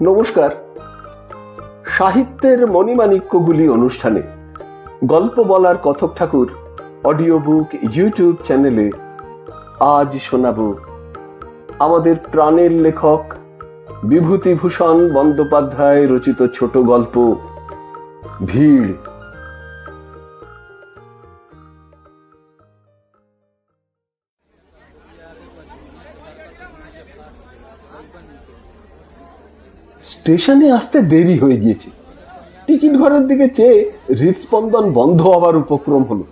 নমস্কার। সাহিত্যের মণিমাণিক্যগুলি অনুষ্ঠানে গল্প বলার কথক ঠাকুর অডিও বুক ইউটিউব চ্যানেলে আজ শোনাব আমাদের প্রাণের লেখক বিভূতিভূষণ বন্দ্যোপাধ্যায় রচিত ছোট গল্প ভিড়। স্টেশনে আসতে দেরি হয়ে গিয়েছে। টিকিট ঘরের দিকে চেয়ে হৃদস্পন্দন বন্ধ হবার উপক্রম হলো।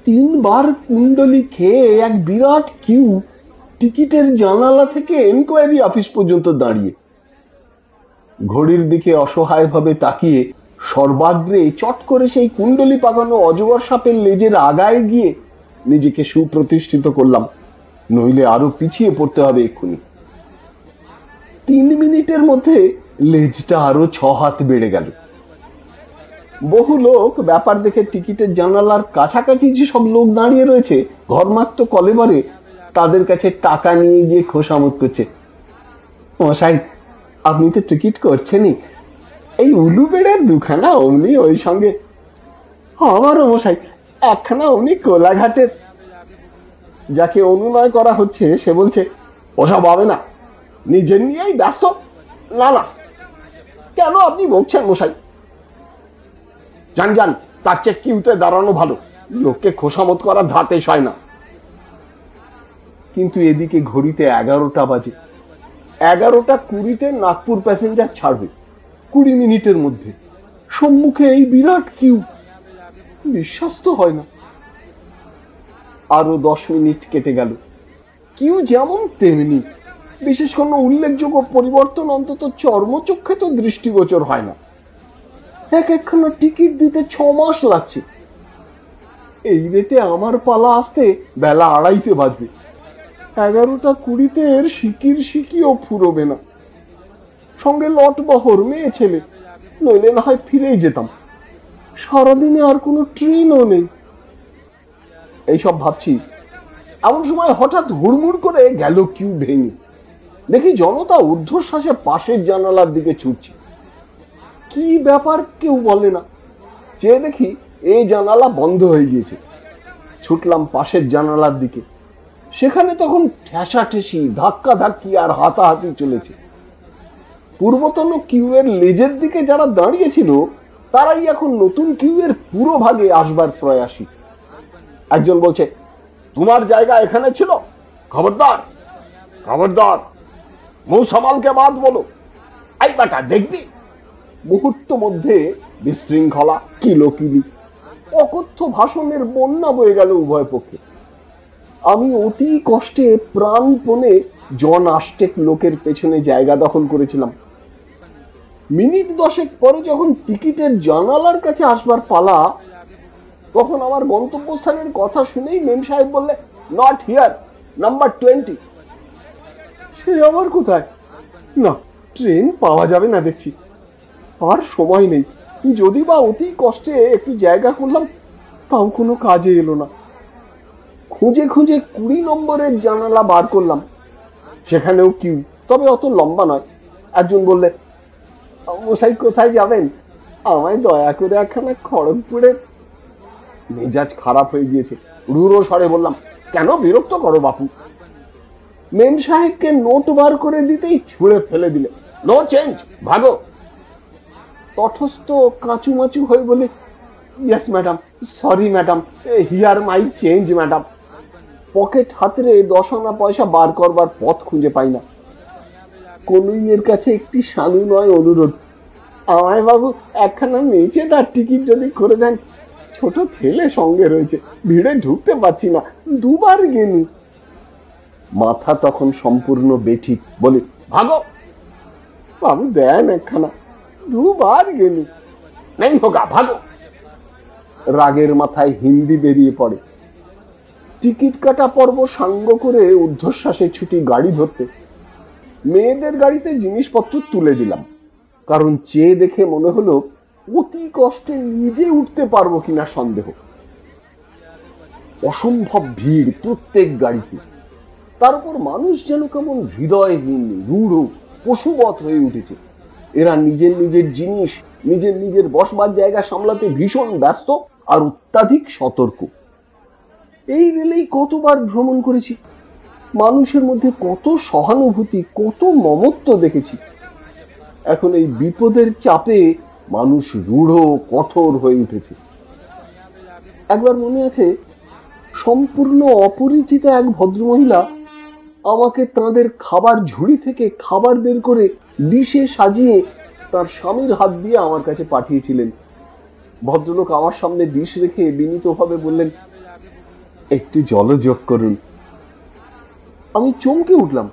3 বার কুণ্ডলি খেয়ে এক বিরাট কিউ টিকিটের জানালা থেকে এনকোয়ারি অফিস পর্যন্ত দাঁড়িয়ে। ঘড়ির দিকে অসহায়ভাবে তাকিয়ে সর্বাগ্রে চট করে সেই কুণ্ডলি পাকানো অজগর সাপের লেজের আগায় গিয়ে নিজেকে সুপ্রতিষ্ঠিত করলাম, নইলে আরো পিছিয়ে পড়তে হবে এক্ষুনি। 3 মিনিটের মধ্যে লেজটা আরো 6 হাত বেড়ে গেল। বহু লোক ব্যাপার দেখে টিকিটের জানালার কাছাকাছি যেসব লোক দাঁড়িয়ে রয়েছে ঘরমাক্ত কলেবরে, তাদের কাছে টাকা নিয়ে গিয়ে খোশামত করছে। মশাই, আপনি তো টিকিট করছেনই, এই উলু বেড়ের 2খানা অমনি ওই সঙ্গে। আমারও মশাই 1খানা অমনি কোলাঘাটের। যাকে অনুনয় করা হচ্ছে সে বলছে, ওসব হবে না, নিজের নিয়েই ব্যস্ত। না না, কেন আপনি বকছেন মশাই? যান যান, তার চেয়ে কিউতে দাঁড়ানো ভালো, লোককে খোশামত করা ধাতে হয় না। কিন্তু এদিকে ঘড়িতে 11টা বাজে। 11টা 20-তে নাগপুর প্যাসেঞ্জার ছাড়বে। 20 মিনিটের মধ্যে সম্মুখে এই বিরাট কিউ। বিশ্বাস তো হয় না। আরো 10 মিনিট কেটে গেল। কিউ যেমন তেমনি, বিশেষ কোনো উল্লেখযোগ্য পরিবর্তন অন্তত চর্মচক্ষে তো দৃষ্টিগোচর হয় না। একখানা টিকিট দিতে 6 মাস লাগছে। এই রেটে আমার পালা আসতে বেলা 2:30 বাজবে। 11টা 20-তে এর সিকিও ফুরোবে না। সঙ্গে লটবহর মেয়ে ছেলে, নইলে না হয় ফিরেই যেতাম। সারাদিনে আর কোনো ট্রেনও নেই। এইসব ভাবছি, এমন সময় হঠাৎ হুড়মুড় করে গেল কিউ ভেঙে। দেখি জনতা ঊর্ধ্বশ্বাসে পাশের জানালার দিকে ছুটছে। কি ব্যাপার কেউ বলে না। চেয়ে দেখি এই জানালা বন্ধ হয়ে গিয়েছে। ছুটলাম পাশের জানালার দিকে। সেখানে তখন ঠেসাঠেসি, ধাক্কাধাক্কি আর হাতাহাতি চলেছে। পূর্বতন কিউয়ের লেজের দিকে যারা দাঁড়িয়েছিল তারাই এখন নতুন কিউয়ের পুরো ভাগে আসবার প্রয়াসী। একজন বলছে, তোমার জায়গা এখানে ছিল, খবরদার খবরদার, মুখ সামালকে বাদ বলো। এই বেটা দেখবি। মুহূর্ত মধ্যে বিশৃঙ্খলা, কিলোকিলি, অকথ্য ভাষণের বন্যা বয়ে গেল উভয় পক্ষে। আমি অতি কষ্টে প্রাণপণে জন 8 লোকের পেছনে জায়গা দখল করেছিলাম। মিনিট 10 পরে যখন টিকিটের জানালার কাছে আসবার পালা, তখন আমার গন্তব্যস্থানের কথা শুনেই মেম সাহেব বললে, নট হিয়ার, নাম্বার 20। সে আবার কোথায়? না, ট্রেন পাওয়া যাবে না দেখছি। আর সময় নেই। যদি বা অতি কষ্টে একটু জায়গা করলাম, তাও কোনো কাজে এলো না। খুঁজে খুঁজে 20 নম্বরের জানালা বার করলাম। সেখানেও কিউ, তবে অত লম্বা নয়। একজন বললে, মশাই কোথায় যাবেন? আমায় দয়া করে একখানা খড়গপুরের। মেজাজ খারাপ হয়ে গিয়েছে। রুড়ো স্বরে বললাম, কেন বিরক্ত করো বাপু? মেম সাহেবকে নোট বার করে দিতেই ছুঁড়ে ফেলে দিলে, নো চেঞ্জ, ভাগো। তটস্থ কাঁচুমাচু হয়ে বলে, yes madam, sorry madam, here my change madam. Pocket হাতরে 10 আনা পয়সা বার করবার পথ খুঁজে পাই না। কনুইয়ের কাছে একটি সানু নয় অনুরোধ, আমায় বাবু একখানা মেয়েছে তার টিকিট যদি করে দেন। ছোট ছেলে সঙ্গে রয়েছে, ভিড়ে ঢুকতে পারছি না, 2 বার গেনি। মাথা তখন সম্পূর্ণ বেঠিক, বলে, ভাগো বাবু, দেন একখানা, 2 বার গেনি। নেই হোগা, ভাগো। রাগের মাথায় হিন্দি বেরিয়ে পড়ে। টিকিট কাটা পর্ব সাঙ্গ করে ঊর্ধ্বশ্বাসে ছুটি গাড়ি ধরতে। মেয়েদের গাড়িতে জিনিসপত্র তুলে দিলাম, কারণ চেয়ে দেখে মনে হলো অতি কষ্টে নিজে উঠতে পারবো কিনা সন্দেহ। অসম্ভব ভিড় প্রত্যেক গাড়িতে। তার উপর মানুষ যেন কেমন হৃদয়হীন, রূঢ়, পশুবৎ হয়ে উঠেছে। এরা নিজের নিজের জিনিস, নিজের নিজের বসবার জায়গা সামলাতে ভীষণ ব্যস্ত আর অত্যাধিক সতর্ক। এই রেলেই কতবার ভ্রমণ করেছি, মানুষের মধ্যে কত সহানুভূতি, কত মমত্ব দেখেছি। এখন এই বিপদের চাপে মানুষ রূঢ়, কঠোর হয়ে উঠেছে। একবার মনে আছে, সম্পূর্ণ অপরিচিত এক ভদ্রমহিলা আমাকে তাদের খাবার ঝুড়ি থেকে খাবার বের করে ডিশে সাজিয়ে তার স্বামীর হাত দিয়ে আমার কাছে পাঠিয়েছিলেন। ভদ্রলোক আমার সামনে ডিশ রেখে বিনীতভাবে বললেন, একটু জলযোগ করুন। আমি চমকে উঠলাম।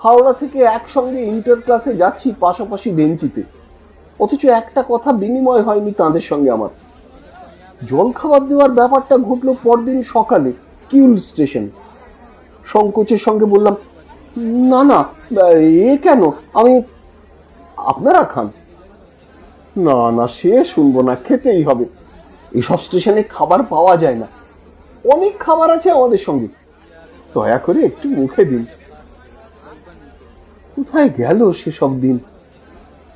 হাওড়া থেকে একসঙ্গে ইন্টার ক্লাসে যাচ্ছি পাশাপাশি বেঞ্চিতে, অথচ একটা কথা বিনিময় হয়নি তাদের সঙ্গে আমার। জলখাবার দেওয়ার ব্যাপারটা ঘটল পরদিন সকালে কিউল স্টেশন। সংকোচের সঙ্গে বললাম, না না, এ কেন, আমি, আপনারা খান। না না, সে শুনবো না, খেতেই হবে। এসব স্টেশনে খাবার পাওয়া যায় না, অনেক খাবার আছে আমাদের সঙ্গে, দয়া করে একটু মুখে দিন। কোথায় গেল সেসব দিন?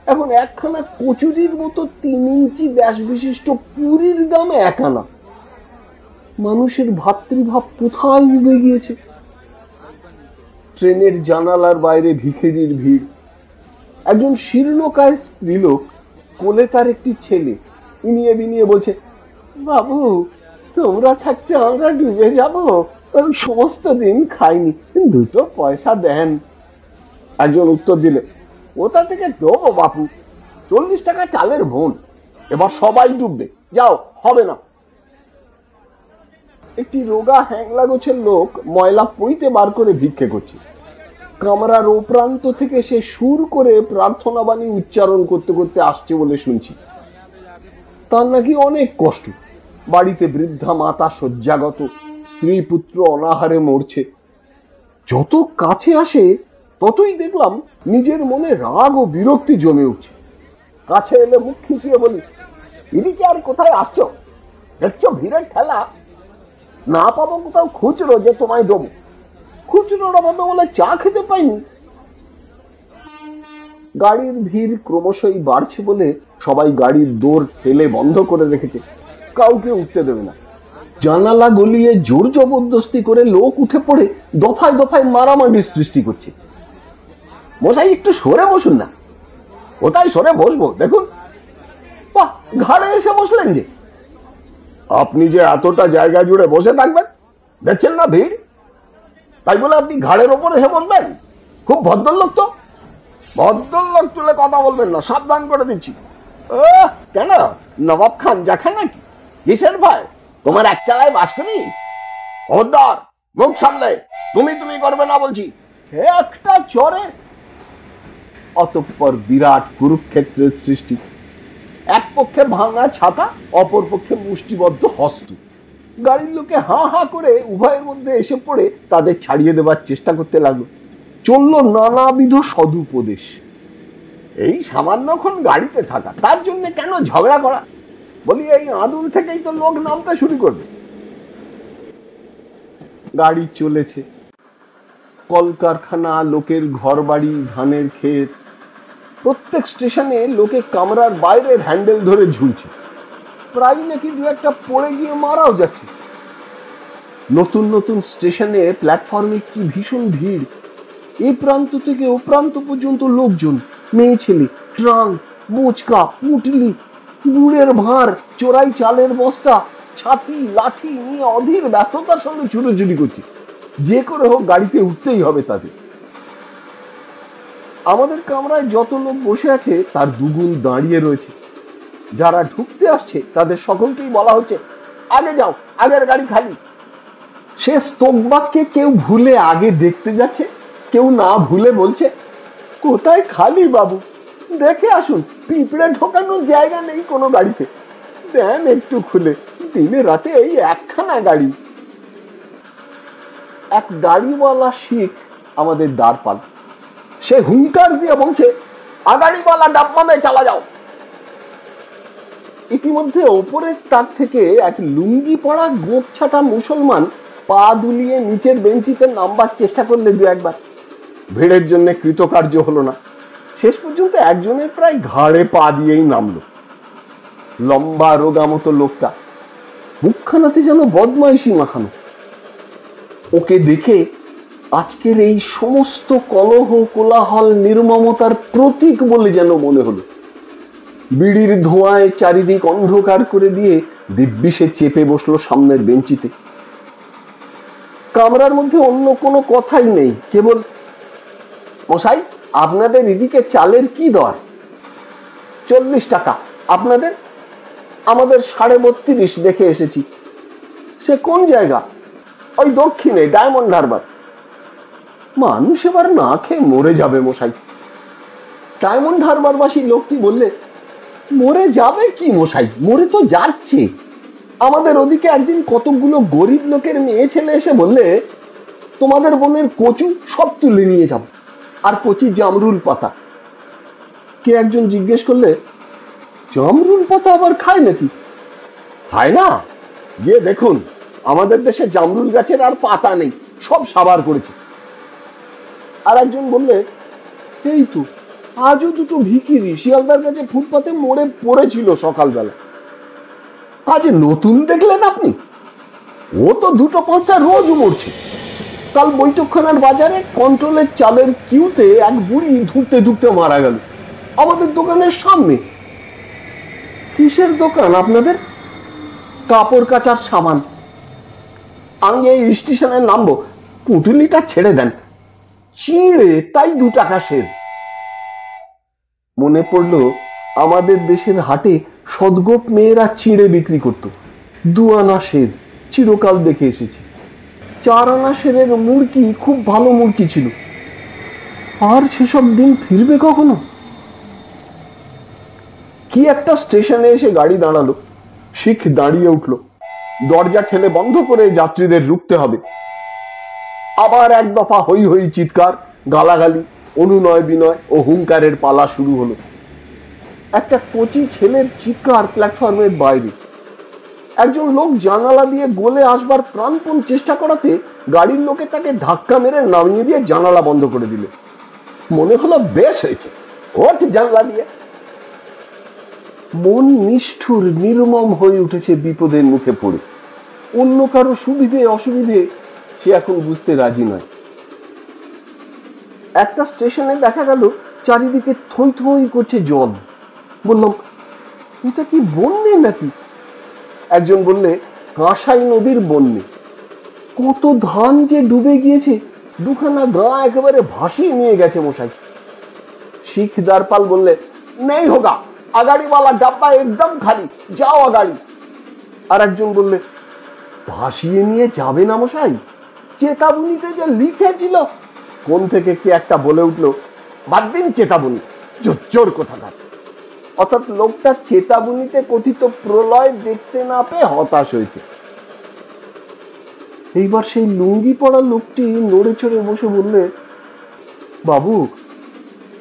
এখন একখানা কচুরির মতো 3 ইঞ্চি ব্যাস বিশিষ্ট পুরীর দাম 1 আনা। মানুষের ভাতৃভাব কোথায় উবে গিয়েছে? ট্রেনের জানালার বাইরে ভিখিরির ভিড়। একজন শীর্ণকায় স্ত্রীলোক, কোলে তার একটি ছেলে, ইনিয়ে বিনিয়ে বলছে, বাবু তোমরা থাকতে আমরা ডুবে যাব, সমস্ত দিন খাইনি, 2 পয়সা দেন। একজন উত্তর দিলে, কোথা থেকে দেবো বাপু, 40 টাকা চালের বোন, এবার সবাই ডুববে, যাও, হবে না। একটি রোগা হ্যাংলা গোছের লোক ময়লা পইতে বার করে ভিক্ষে করছে। কামরার ও প্রান্ত থেকে সে সুর করে প্রার্থনা বাণী উচ্চারণ করতে করতে আসছে বলে শুনছি। তার নাকি অনেক কষ্ট, বাড়িতে বৃদ্ধা মাতা শয্যাগত, স্ত্রী পুত্র অনাহারে মরছে। যত কাছে আসে ততই দেখলাম নিজের মনে রাগ ও বিরক্তি জমে উঠছে। কাছে এলে মুখ খিঁচিয়ে বলি, এদিকে আর কোথায় আসছো? দেখছো ভিড়ের ঠেলা, না পাবো কোথাও খুচরো যে তোমায় দেবো, খুচরোটা পাবে বলে চা খেতে পাইনি। গাড়ির ভিড় ক্রমশই বাড়ছে বলে সবাই গাড়ির দোর ঠেলে বন্ধ করে রেখেছে, কাউকে উঠতে দেবে না। জানালা গলিয়ে জোর জবরদস্তি করে লোক উঠে পড়ে দফায় দফায় মারামারির সৃষ্টি করছে। মশাই একটু সরে বসুন না। কোথায় সরে বসবো দেখুন? বাহ, ঘাড়ে এসে বসলেন যে। আপনি যে এতটা জায়গা জুড়ে বসে থাকবেন, দেখছেন না ভিড়, তাই বলে আপনি ঘাড়ের ওপর এসে বসবেন? খুব ভদ্রলোক তো, ভদ্রলোক তুলে কথা বলবেন না, সাবধান করে দিচ্ছি। কেন নবাব খান যাখান নাকি? কিসের ভাই, তোমার এক চালায় বাস করি? খবরদার, মুখ সামলে, তুমি তুমি করবে না বলছি। একটা চরে। অতঃপর বিরাট কুরুক্ষেত্রের সৃষ্টি। এক পক্ষে ভাঙা ছাতা, অপর পক্ষে মুষ্টিবদ্ধ হস্ত। গাড়ির লোকে হাঁ হাঁ করে উভয়ের মধ্যে এসে পড়ে তাদের ছাড়িয়ে দেবার চেষ্টা করতে লাগলো। চলল নানাবিধ সদুপদেশ। এই সামান্যক্ষণ গাড়িতে থাকা, তার জন্য কেন ঝগড়া করা? বলি, এই আদুল থেকেই তো লোক নামতে শুরু করবে। গাড়ি চলেছে, কলকারখানা, লোকের ঘর বাড়ি, ধানের ক্ষেত। প্রত্যেক স্টেশনে লোকে কামরার বাইরের হ্যান্ডেল ধরে ঝুলছে, প্রায় নাকি 2-1টা পড়ে গিয়ে মারাও যাচ্ছে। নতুন নতুন স্টেশনে প্ল্যাটফর্মে কি ভীষণ ভিড়। এই প্রান্ত থেকে ও প্রান্ত পর্যন্ত লোকজন, মেয়ে ছেলে, ট্রাঙ্ক, বোচকা, পুটলি, গুড়ের ভাঁড়, চোরাই চালের বস্তা, ছাতি, লাঠি নিয়ে অধীর ব্যস্ততার সঙ্গে ছুটোছুটি করছে। যে করে হোক গাড়িতে উঠতেই হবে তাদের। আমাদের কামরায় যত লোক বসে আছে তার 2 গুণ দাঁড়িয়ে রয়েছে। যারা ঢুকতে আসছে তাদের সকলকেই বলা হচ্ছে, আগে যাও, আগের গাড়ি খালি। সে স্তোকবাককে কেউ ভুলে আগে দেখতে যাচ্ছে, কেউ না ভুলে বলছে, কোথায় খালি বাবু, দেখে আসুন, পিঁপড়ে ঢোকানোর জায়গা নেই কোনো গাড়িতে, দেন একটু খুলে, দিনে রাতে এই একখানা গাড়ি। এক দাড়িওয়ালা শিখ আমাদের দ্বার পাল। সে হুঙ্কার দিয়ে বলছে, আগাড়িওয়ালা ডাব্বা মে চালা যাও। ইতিমধ্যে ওপরের তাক থেকে এক লুঙ্গি পড়া গোঁপছাটা মুসলমান পা দুলিয়ে নিচের বেঞ্চিতে নামবার চেষ্টা করলে 2-1 বার। ভিড়ের জন্য কৃতকার্য হলো না। শেষ পর্যন্ত একজনের প্রায় ঘাড়ে পা দিয়েই নামলো। লম্বা রোগা মতো লোকটা, মুখখানাতে যেন বদমাইশি মাখানো। ওকে দেখে আজকের এই সমস্ত কলহ কোলাহল নির্মমতার প্রতীক বলে যেন মনে হলো। বিড়ির ধোঁয়ায় চারিদিক অন্ধকার করে দিয়ে দিব্যি সে চেপে বসলো সামনের বেঞ্চিতে। কামরার মধ্যে অন্য কোনো কথাই নেই, কেবল, মশাই আপনাদের এদিকে চালের কি দর? 40 টাকা। আপনাদের? আমাদের 32.5 দেখে এসেছি। সে কোন জায়গা? ওই দক্ষিণে, ডায়মন্ড হারবার। মানুষ এবার না খেয়ে মরে যাবে মশাই। ডায়মন্ড হারবারবাসী লোকটি বললে, মরে যাবে কি মশাই, মরে তো যাচ্ছে। আমাদের ওদিকে একদিন কতগুলো গরিব লোকের মেয়ে ছেলে এসে বললে, তোমাদের বোনের কচু সব তুলে নিয়ে যাব, আর কচি জামরুল পাতা। কে একজন জিজ্ঞেস করলে, জামরুল পাতা আবার খায় নাকি? খায় না? গিয়ে দেখুন, আমাদের দেশে জামরুল গাছের আর পাতা নেই, সব সাবার করেছে। আর একজন বললে, এই তো আজও দুটো ভিখিরি শিয়ালদার কাছে ফুটপাতে মরে পড়েছিল সকালবেলা। আজ নতুন দেখলেন আপনি? ও তো দুটো পাঁচটা রোজ মরছে। কাল বৈঠকখানার বাজারে কন্ট্রোলের চালের কিউতে এক বুড়ি ধুঁকতে ধুঁকতে মারা গেল আমাদের দোকানের সামনে। কিসের দোকান আপনাদের? কাপড় কাচার সামান। আমি এই স্টেশনে নামবো, পুঁটুলিটা ছেড়ে দেন। চিড়ে তাই 2 টাকা সের। মনে পড়লো আমাদের দেশের হাটে সদগোপ মেয়েরা চিড়ে বিক্রি করত, 2 আনা সের। চিরকাল দেখে এসেছি। 4 আনা সেরের মুরগি খুব ভালো মুরগি ছিল। আর সেসব দিন ফিরবে কখনো? কি একটা স্টেশনে এসে গাড়ি দাঁড়ালো। শিখ দাঁড়িয়ে উঠল। দরজা ঠেলে বন্ধ করে যাত্রীদের রুখতে হবে। আবার এক দফা হই হই চিৎকার, গালাগালি, অনুনয় বিনয় ও হুঙ্কারের পালা শুরু হলো। একটা কচি ছেলের চিৎকার প্ল্যাটফর্মের বাইরে। একজন লোক জানালা দিয়ে গলে আসবার প্রাণপণ চেষ্টা করাতে গাড়ির লোকে তাকে ধাক্কা মেরে নামিয়ে দিয়ে জানালা বন্ধ করে দিল। মনে হলো বেশ হয়েছে, ওঠ জানলা দিয়ে। মন নিষ্ঠুর নির্মম হয়ে উঠেছে বিপদের মুখে পড়ে। অন্য কারো সুবিধে অসুবিধে সে এখন বুঝতে রাজি নয়। একটা স্টেশনে দেখা গেল চারিদিকে থই থই করছে জল। বললাম, এটা কি বন্যে নাকি? একজন বললে, কাঁসাই নদীর বন্যে। কত ধান যে ডুবে গিয়েছে, 2খানা গা একেবারে ভাসিয়ে নিয়ে গেছে মশাই। শিখ দারপাল বললে, নেই হোগা, আগাড়িওয়ালা ডাব্বা একদম খালি, যাও আগাড়ি। আর একজন বললে, ভাসিয়ে নিয়ে যাবে না মশাই, চেতাবনীতে যে লিখেছিল। কোন থেকে কে একটা বলে উঠলো, বাদ দিন চেতাবনী, জোর কোথাকার। অর্থাৎ লোকটা চেতাবনীতে কথিত প্রলয় দেখতে না পেয়ে হতাশ হয়েছে। এইবার সেই লুঙ্গি পড়া লোকটি নড়ে চড়ে বসে বললে, বাবু,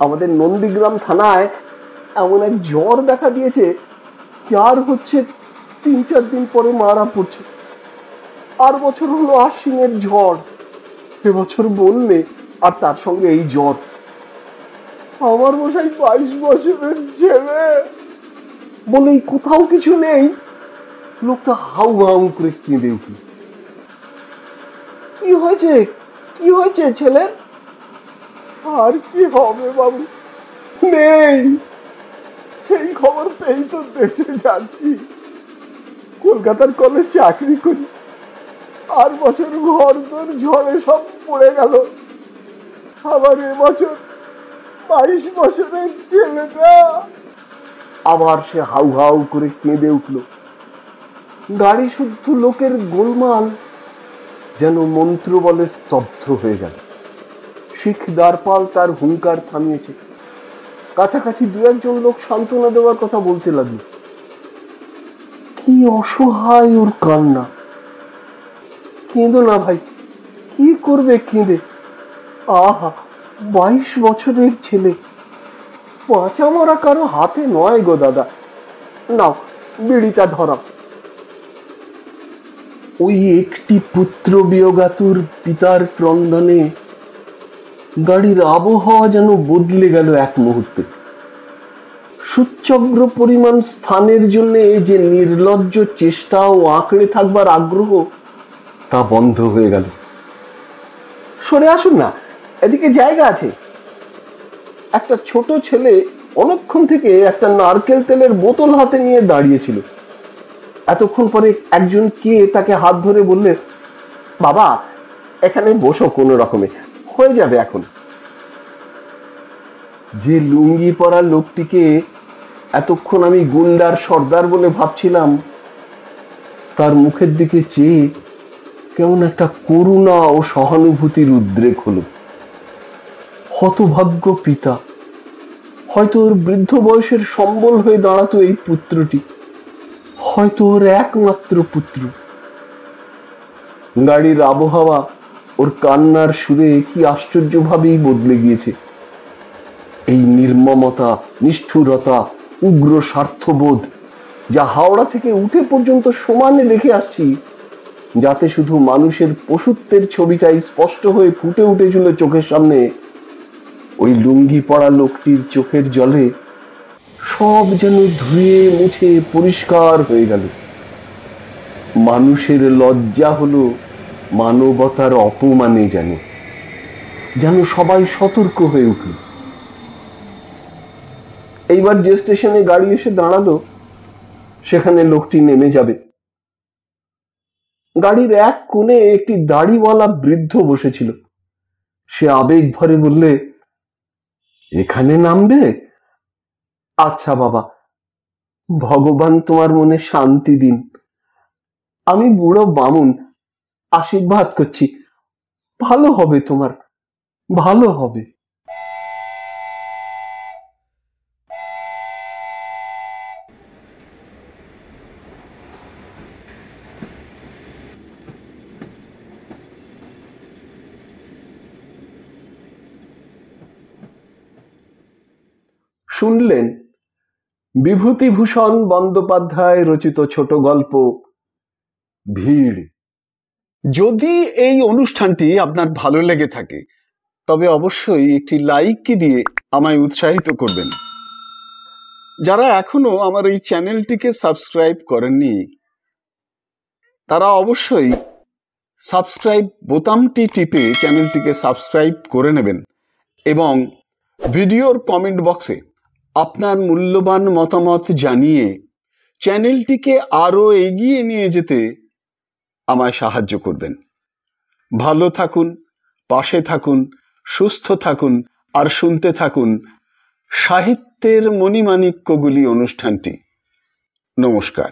আমাদের নন্দীগ্রাম থানায় এমন এক জ্বর দেখা দিয়েছে, যার হচ্ছে 3-4 দিন পরে মারা পড়ছে। আর বছর হলো আশ্বিনের ঝড়, এবছর বললে, আর তার সঙ্গে এই জ্বর। আমার মশাই 22 বছরের ছেলে বলেই কোথাও কিছু নেই। লোকটা হাউ হাউ করে কেঁদে উঠল। কি হয়েছে, কি হয়েছে ছেলের? আর কি হবে বাবু, নেই। সেই খবর পেয়েই তো দেশে যাচ্ছি। কলকাতার কলে চাকরি করি, আর বছর ঘর তোর ঝড়ে সব পড়ে গেল। আবার এবছর 22 বছরের ছেলেটা। আবার সে হাউ হাউ করে কেঁদে উঠল। গাড়ি শুদ্ধ লোকের গোলমাল যেন মন্ত্র বলে স্তব্ধ হয়ে গেল। শিখ দারপাল তার হুঙ্কার থামিয়েছে। কাছাকাছি 2-1 লোক সান্ত্বনা দেওয়ার কথা বলতে লাগলো। কি অসহায় ওর কান্না! কেঁদো না ভাই, কি করবে কেঁদে? আহা, 22 বছরের ছেলে, বাঁচা মরা কারো হাতে নয় গো দাদা। নাও বিড়িটা ধরা। ওই একটি পুত্র বিয়োগাতুর পিতার ক্রন্দনে গাড়ির আবহাওয়া যেন বদলে গেল এক মুহূর্তে। সুচগ্র পরিমাণ স্থানের জন্য যে নির্লজ্জ চেষ্টা ও আঁকড়ে থাকবার আগ্রহ, তা বন্ধ হয়ে গেল। সরে আসুন না, এদিকে জায়গা আছে। একটা ছোট ছেলে অনেকক্ষণ থেকে একটা নারকেল তেলের বোতল হাতে নিয়ে দাঁড়িয়েছিল। এতক্ষণ পরে একজন কে তাকে হাত ধরে বললে, বাবা এখানে বসো, কোনো রকমে হয়ে যাবে এখন। যে লুঙ্গি পরা লোকটিকে এতক্ষণ আমি গুন্ডার সর্দার বলে ভাবছিলাম, তার মুখের দিকে চেয়ে কেমন একটা করুণা ও সহানুভূতির উদ্রেক হলো। হতভাগ্য পিতা, হয়তো ওর বৃদ্ধ বয়সের সম্বল হয়ে দাঁড়াতো এই পুত্রটি, হয়তো ওর একমাত্র পুত্র। গাড়ির আবহাওয়া ওর কান্নার সুরে কি আশ্চর্যভাবেই বদলে গিয়েছে। এই নির্মমতা, নিষ্ঠুরতা, উগ্র স্বার্থবোধ যা হাওড়া থেকে উঠে পর্যন্ত সমানে দেখে আসছি, যাতে শুধু মানুষের পশুত্বের ছবিটাই স্পষ্ট হয়ে ফুটে উঠেছিল চোখের সামনে, ওই লুঙ্গি পড়া লোকটির চোখের জলে সব যেন ধুয়ে মুছে পরিষ্কার হয়ে গেল। মানুষের লজ্জা হলো মানবতার অপমানে, যেন সবাই সতর্ক হয়ে উঠল। এইবার যে স্টেশনে গাড়ি এসে দাঁড়ালো, সেখানে লোকটি নেমে যাবে। গাড়ির এক কোণে একটি দাড়িওয়ালা বৃদ্ধ বসেছিল। সে আবেগ ভরে বললে, এখানে নামবে? আচ্ছা বাবা, ভগবান তোমার মনে শান্তি দিন। আমি বুড়ো বামুন, আশীর্বাদ করছি, ভালো হবে তোমার, ভালো হবে। শুনলেন বিভূতিভূষণ বন্দ্যোপাধ্যায় রচিত ছোট গল্প ভিড়। যদি এই অনুষ্ঠানটি আপনার ভালো লেগে থাকে, তবে অবশ্যই একটি লাইক দিয়ে আমায় উৎসাহিত করবেন। যারা এখনো আমার এই চ্যানেলটিকে সাবস্ক্রাইব করেননি, তারা অবশ্যই সাবস্ক্রাইব বোতামটি টিপে চ্যানেলটিকে সাবস্ক্রাইব করে নেবেন এবং ভিডিওর কমেন্ট বক্সে আপনার মূল্যবান মতামত জানিয়ে চ্যানেলটিকে আরও এগিয়ে নিয়ে যেতে আমায় সাহায্য করবেন। ভালো থাকুন, পাশে থাকুন, সুস্থ থাকুন আর শুনতে থাকুন সাহিত্যের মণিমাণিক্যগুলি অনুষ্ঠানটি। নমস্কার।